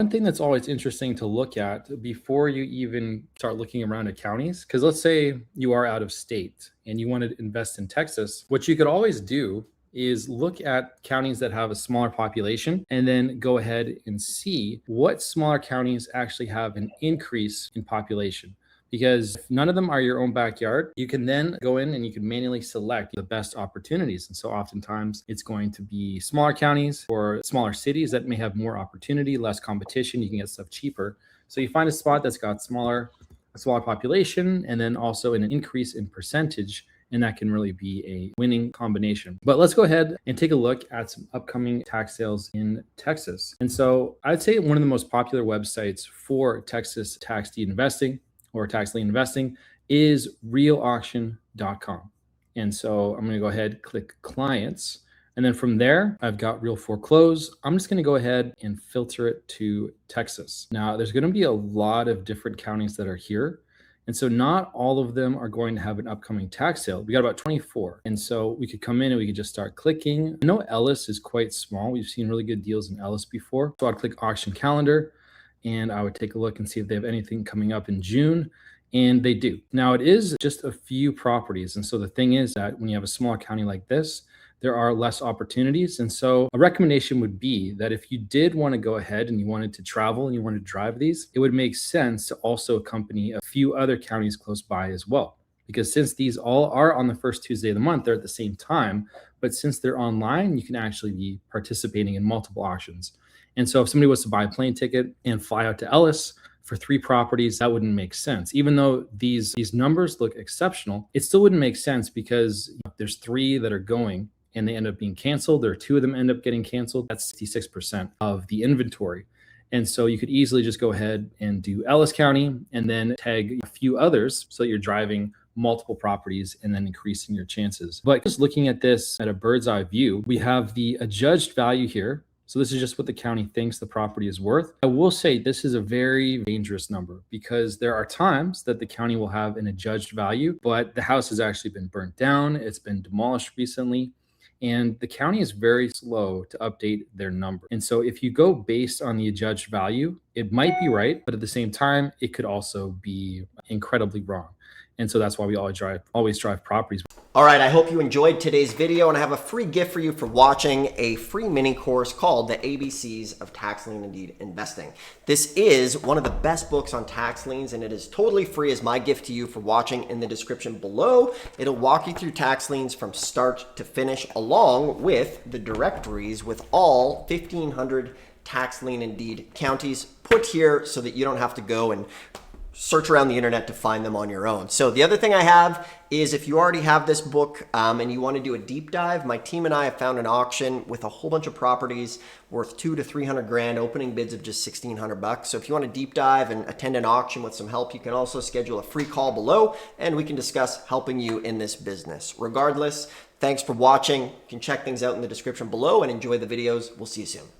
one thing that's always interesting to look at before you even start looking around at counties, because let's say you are out of state and you want to invest in Texas, what you could always do is look at counties that have a smaller population and then go ahead and see what smaller counties actually have an increase in population. Because if none of them are your own backyard, you can then go in and you can manually select the best opportunities. And so oftentimes it's going to be smaller counties or smaller cities that may have more opportunity, less competition. You can get stuff cheaper. So you find a spot that's got a smaller population and then also an increase in percentage, and that can really be a winning combination. But let's go ahead and take a look at some upcoming tax sales in Texas. And so I'd say one of the most popular websites for Texas tax deed investing or tax lien investing is realauction.com. And so I'm going to go ahead, click clients. And then from there, I've got real foreclose. I'm just going to go ahead and filter it to Texas. Now, there's going to be a lot of different counties that are here. And so not all of them are going to have an upcoming tax sale. We got about 24. And so we could come in and we could just start clicking. I know Ellis is quite small. We've seen really good deals in Ellis before. So I'd click auction calendar and I would take a look and see if they have anything coming up in June. And they do. Now it is just a few properties. And so the thing is that when you have a small county like this, there are less opportunities. And so a recommendation would be that if you did want to go ahead and you wanted to travel and you wanted to drive these, it would make sense to also accompany a few other counties close by as well. Because since these all are on the first Tuesday of the month, they're at the same time. But since they're online, you can actually be participating in multiple auctions. And so if somebody was to buy a plane ticket and fly out to Ellis for 3 properties, that wouldn't make sense. Even though these numbers look exceptional, it still wouldn't make sense because there's 3 that are going and they end up being canceled, or 2 of them end up getting canceled. That's 66% of the inventory. And so you could easily just go ahead and do Ellis County and then tag a few others so that you're driving multiple properties and then increasing your chances. But just looking at this at a bird's eye view, we have the adjudged value here. So this is just what the county thinks the property is worth. I will say this is a very dangerous number because there are times that the county will have an adjudged value, but the house has actually been burnt down. It's been demolished recently. And the county is very slow to update their number. And so if you go based on the adjudged value, it might be right, but at the same time, it could also be incredibly wrong. And so that's why we always drive properties. All right, I hope you enjoyed today's video, and I have a free gift for you for watching a free mini course called The ABCs of Tax Lien and Deed Investing. This is one of the best books on tax liens, and it is totally free as my gift to you for watching. In the description below, it'll walk you through tax liens from start to finish, along with the directories with all 1,500 tax lien and deed counties put here so that you don't have to go and search around the internet to find them on your own. So the other thing I have is if you already have this book and you want to do a deep dive, my team and I have found an auction with a whole bunch of properties worth 200 to 300 grand, opening bids of just 1,600 bucks. So if you want to deep dive and attend an auction with some help, you can also schedule a free call below and we can discuss helping you in this business. Regardless, thanks for watching. You can check things out in the description below and enjoy the videos. We'll see you soon.